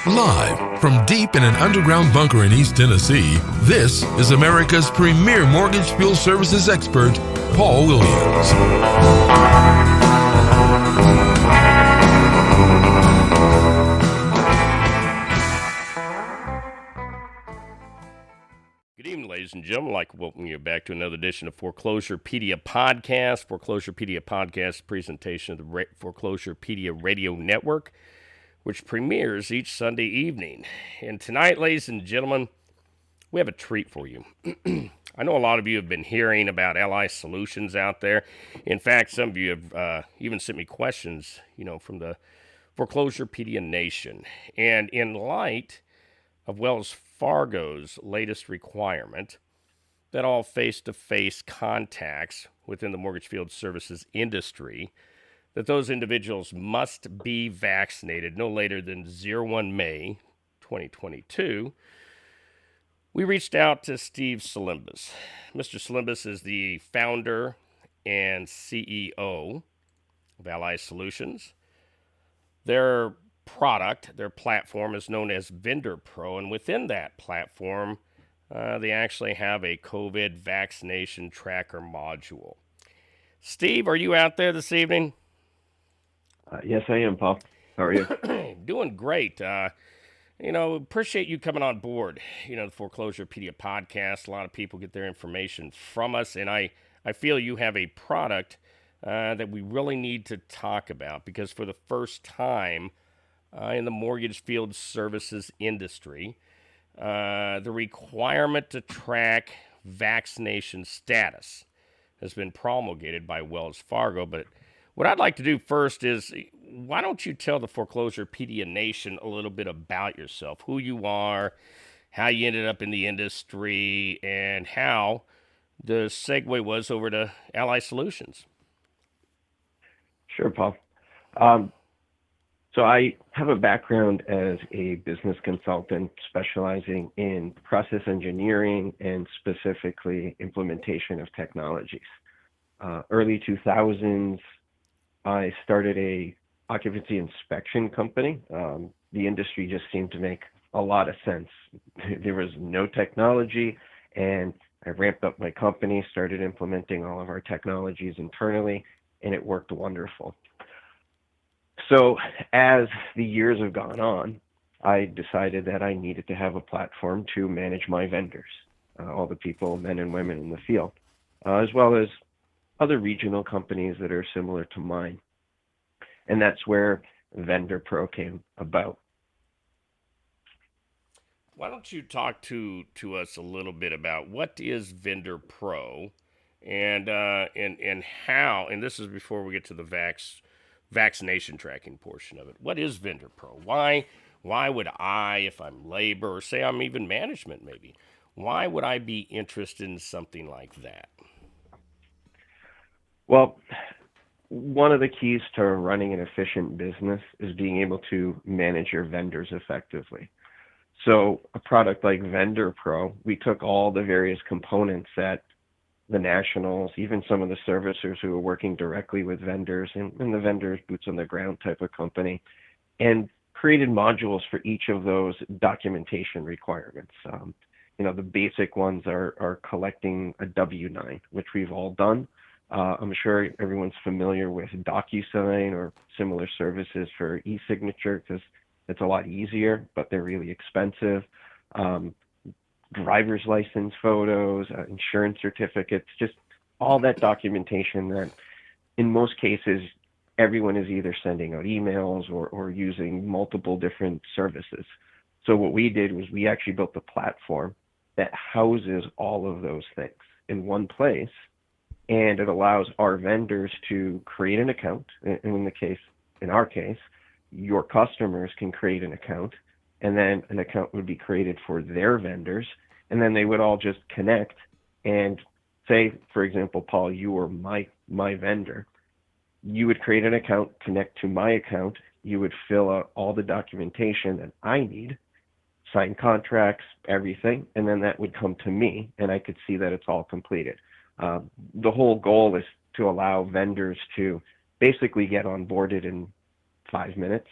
Live from deep in an underground bunker in East Tennessee, this is America's premier mortgage field services expert, Paul Williams. Good evening, ladies and gentlemen. I'd like to welcome you back to another edition of Foreclosurepedia Podcast. Foreclosurepedia Podcast presentation of the Foreclosurepedia Radio Network, which premieres each Sunday evening. And tonight, ladies and gentlemen, we have a treat for you. I know a lot of you have been hearing about LI Solutions out there. In fact, some of you have even sent me questions, from the Foreclosurepedia Nation. And in light of Wells Fargo's latest requirement that all face-to-face contacts within the mortgage field services industry, that those individuals must be vaccinated no later than 01 May 2022, we reached out to Steve Salimbas. Mr. Salimbas is the founder and CEO of Ally Solutions. Their platform is known as Vendor Pro, and within that platform, they actually have a COVID vaccination tracker module. Steve, are you out there this evening? Yes, I am, Paul. How are you? Doing great. Appreciate you coming on board. The Foreclosurepedia podcast. A lot of people get their information from us, and I feel you have a product that we really need to talk about because for the first time in the mortgage field services industry, the requirement to track vaccination status has been promulgated by Wells Fargo. But what I'd like to do first is, why don't you tell the Foreclosurepedia Nation a little bit about yourself, who you are, how you ended up in the industry, and how the segue was over to Ally Solutions. Sure, Paul. So I have a background as a business consultant specializing in process engineering and specifically implementation of technologies. Early 2000s, I started a occupancy inspection company. The industry just seemed to make a lot of sense. There was no technology, and I ramped up my company, started implementing all of our technologies internally, and it worked wonderful. So as the years have gone on, I decided that I needed to have a platform to manage my vendors, all the people, men and women in the field, as well as other regional companies that are similar to mine. And that's where Vendor Pro came about. Why don't you talk to us a little bit about what is Vendor Pro and how, and this is before we get to the vaccination tracking portion of it. What is Vendor Pro? Why would I, if I'm labor or say I'm even management maybe, why would I be interested in something like that? Well, one of the keys to running an efficient business is being able to manage your vendors effectively. So a product like Vendor Pro, we took all the various components that the nationals, even some of the servicers who are working directly with vendors and the vendors boots on the ground type of company, and created modules for each of those documentation requirements. The basic ones are collecting a W-9, which we've all done. I'm sure everyone's familiar with DocuSign or similar services for e-signature because it's a lot easier, but they're really expensive. Driver's license photos, insurance certificates, just all that documentation that in most cases, everyone is either sending out emails or using multiple different services. So what we did was we actually built a platform that houses all of those things in one place, and it allows our vendors to create an account. And in our case, your customers can create an account, and then an account would be created for their vendors, and then they would all just connect and say, for example, Paul, you are my vendor. You would create an account, connect to my account, you would fill out all the documentation that I need, sign contracts, everything, and then that would come to me, and I could see that it's all completed. The whole goal is to allow vendors to basically get onboarded in 5 minutes.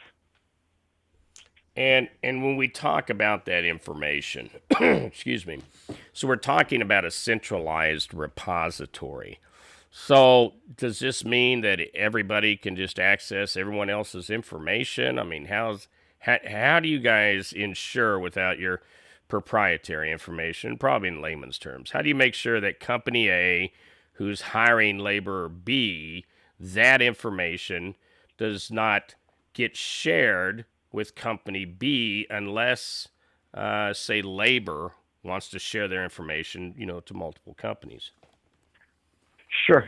And when we talk about that information, excuse me, so we're talking about a centralized repository. So does this mean that everybody can just access everyone else's information? I mean, how do you guys ensure without your proprietary information, probably in layman's terms, how do you make sure that company A, who's hiring laborer B, that information does not get shared with company B unless, say, labor wants to share their information, to multiple companies? Sure.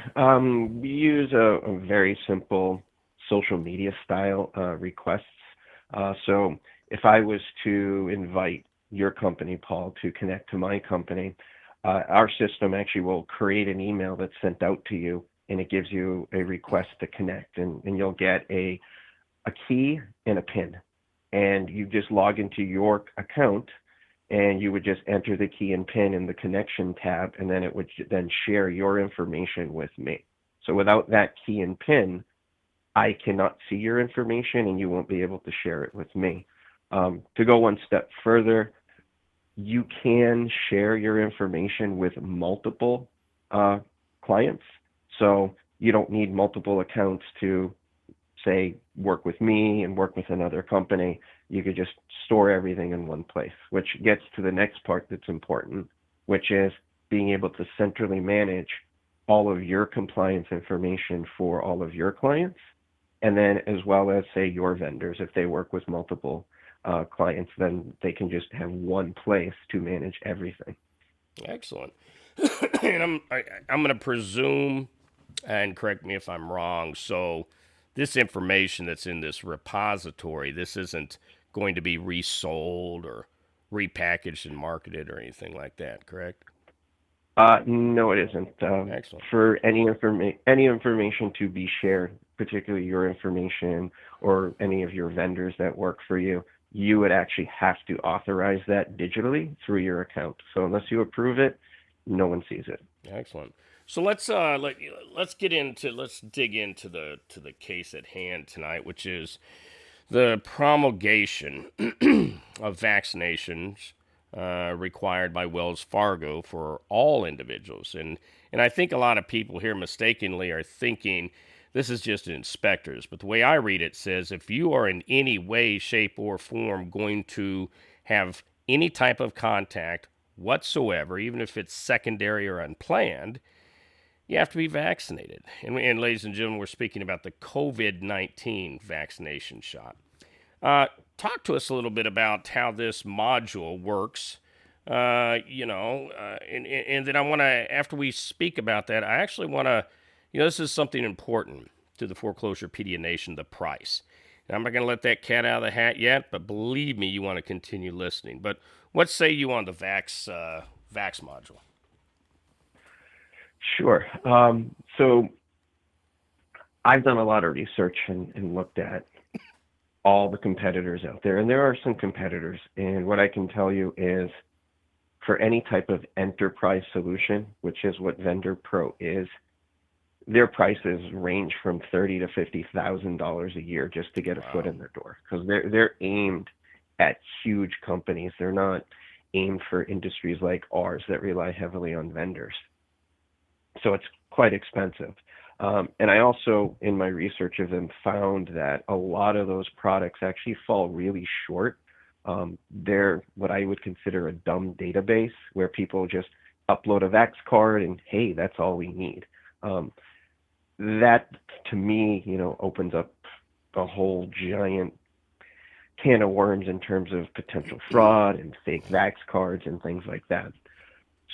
We use a very simple social media style requests. So if I was to invite your company, Paul, to connect to my company, our system actually will create an email that's sent out to you, and it gives you a request to connect, and you'll get a key and a PIN. And you just log into your account, and you would just enter the key and PIN in the connection tab, and then it would then share your information with me. So without that key and PIN, I cannot see your information, and you won't be able to share it with me. To go one step further, you can share your information with multiple clients. So you don't need multiple accounts to, say, work with me and work with another company. You could just store everything in one place, which gets to the next part that's important, which is being able to centrally manage all of your compliance information for all of your clients, and then as well as, say, your vendors. If they work with multiple clients, then they can just have one place to manage everything. Excellent. And I'm going to presume, and correct me if I'm wrong, so this information that's in this repository, this isn't going to be resold or repackaged and marketed or anything like that, correct? No, it isn't. Excellent. For any information to be shared, particularly your information or any of your vendors that work for you, you would actually have to authorize that digitally through your account. So unless you approve it, no one sees it. Excellent. So let's dig into the case at hand tonight, which is the promulgation of vaccinations required by Wells Fargo for all individuals. And I think a lot of people here mistakenly are thinking this is just inspectors. But the way I read it says if you are in any way, shape, or form going to have any type of contact whatsoever, even if it's secondary or unplanned, you have to be vaccinated. And ladies and gentlemen, we're speaking about the COVID-19 vaccination shot. Talk to us a little bit about how this module works. And then I want to, after we speak about that, I actually want to, this is something important to the Foreclosurepedia Nation, the price. And I'm not going to let that cat out of the hat yet, but believe me, you want to continue listening. But what say you on the Vax module? Sure. So I've done a lot of research and looked at all the competitors out there, and there are some competitors. And what I can tell you is for any type of enterprise solution, which is what Vendor Pro is, their prices range from $30,000 to $50,000 a year just to get a foot in their door, because they're aimed at huge companies. They're not aimed for industries like ours that rely heavily on vendors. So it's quite expensive. And I also, in my research of them, found that a lot of those products actually fall really short. They're what I would consider a dumb database where people just upload a Vax card and, hey, that's all we need. That, to me, opens up a whole giant can of worms in terms of potential fraud and fake Vax cards and things like that.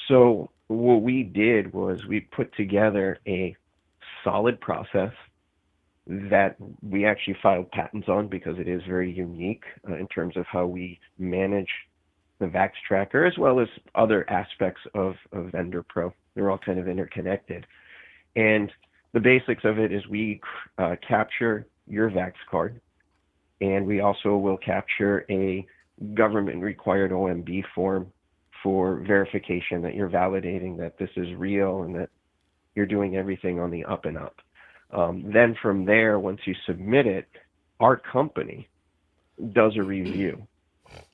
So what we did was we put together a solid process that we actually filed patents on because it is very unique in terms of how we manage the Vax tracker as well as other aspects of Vendor Pro. They're all kind of interconnected. And the basics of it is we capture your Vax card, and we also will capture a government required OMB form for verification that you're validating that this is real and that you're doing everything on the up and up. Then from there, once you submit it, our company does a review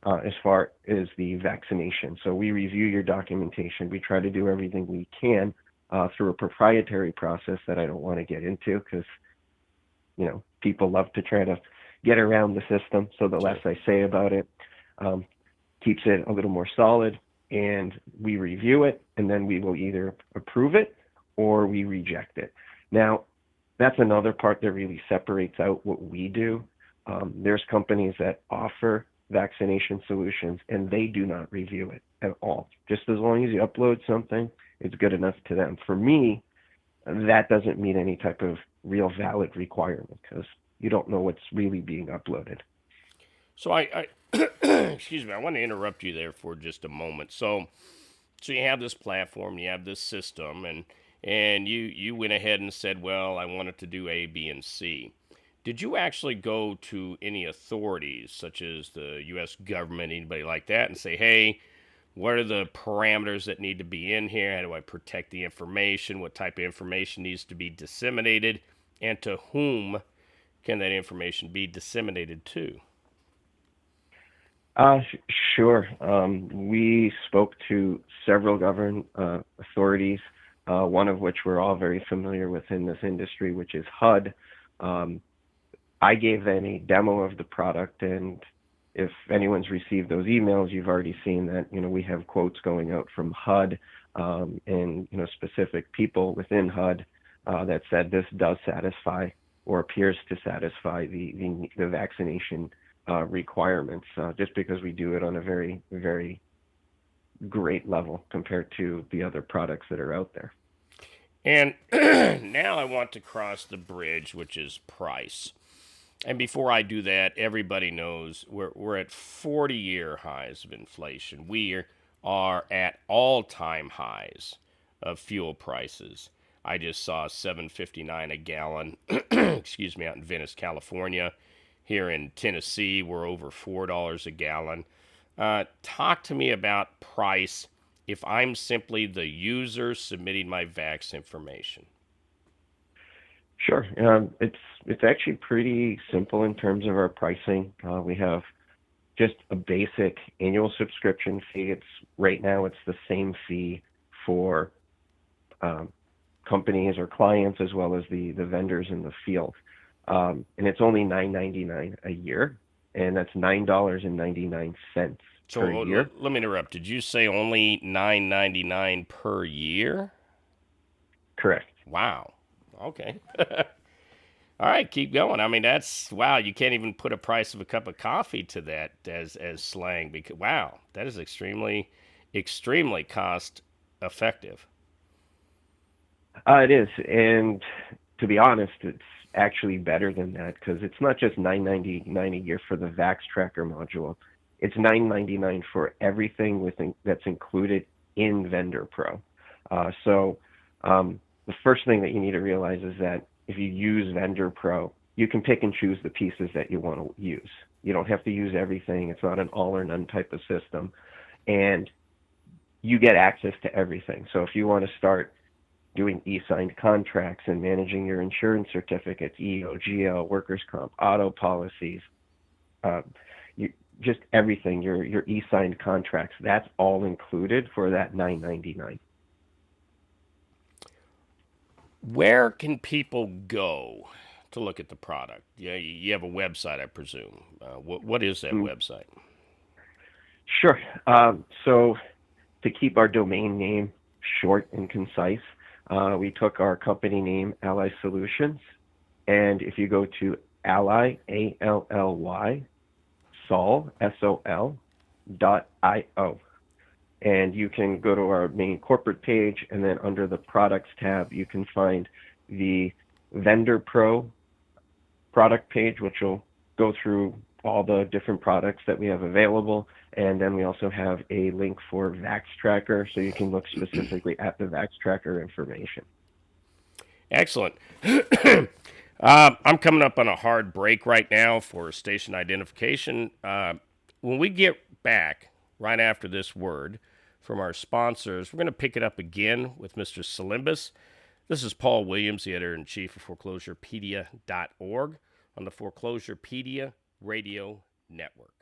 as far as the vaccination. So we review your documentation. We try to do everything we can through a proprietary process that I don't want to get into because, people love to try to get around the system. So the less I say about it, um, keeps it a little more solid. And we review it, and then we will either approve it or we reject it. Now, that's another part that really separates out what we do. There's companies that offer vaccination solutions, and they do not review it at all. Just as long as you upload something, it's good enough to them. For me, that doesn't meet any type of real valid requirement because you don't know what's really being uploaded. So I excuse me, I want to interrupt you there for just a moment. So you have this platform, you have this system, and you went ahead and said, well, I wanted to do A, B, and C. Did you actually go to any authorities, such as the U.S. government, anybody like that, and say, hey, what are the parameters that need to be in here? How do I protect the information? What type of information needs to be disseminated? And to whom can that information be disseminated to? Sure. We spoke to several government authorities, one of which we're all very familiar with in this industry, which is HUD. I gave them a demo of the product, and if anyone's received those emails, you've already seen that, we have quotes going out from HUD, and, specific people within HUD that said this does satisfy or appears to satisfy the vaccination requirements, just because we do it on a very, very great level compared to the other products that are out there. And now I want to cross the bridge, which is price. And before I do that, everybody knows we're at 40-year highs of inflation. We are at all-time highs of fuel prices. I just saw $7.59 a gallon, excuse me, out in Venice, California. Here in Tennessee, we're over $4 a gallon. Talk to me about price if I'm simply the user submitting my vax information. Sure. It's actually pretty simple in terms of our pricing. We have just a basic annual subscription fee. Right now it's the same fee for companies or clients as well as the vendors in the field. And it's only $9.99 a year, and that's $9.99 per year. Let me interrupt. Did you say only $9.99 per year? Correct. Wow. Okay. All right, keep going. I mean, that's wow. You can't even put a price of a cup of coffee to that as slang. Because wow, that is extremely, extremely cost effective. It is, and to be honest, it's actually better than that because it's not just $9.99 a year for the Vax Tracker module. It's $9.99 for everything that's included in Vendor Pro. The first thing that you need to realize is that if you use Vendor Pro, you can pick and choose the pieces that you want to use. You don't have to use everything. It's not an all or none type of system. And you get access to everything. So if you want to start doing e-signed contracts and managing your insurance certificates, EO, GL, workers' comp, auto policies, just everything, your e-signed contracts, that's all included for that $9.99. Where can people go to look at the product? Yeah, you have a website, I presume. What is that website? Sure. So to keep our domain name short and concise, we took our company name, Ally Solutions, and if you go to Ally, ALLY, Sol, SOL.io, and you can go to our main corporate page, and then under the products tab, you can find the Vendor Pro product page, which will go through all the different products that we have available. And then we also have a link for Vax Tracker, so you can look specifically at the Vax Tracker information. Excellent. I'm coming up on a hard break right now for station identification. When we get back, right after this word from our sponsors, we're going to pick it up again with Mr. Salimbas. This is Paul Williams, the editor-in-chief of Foreclosurepedia.org on the Foreclosurepedia Radio Network.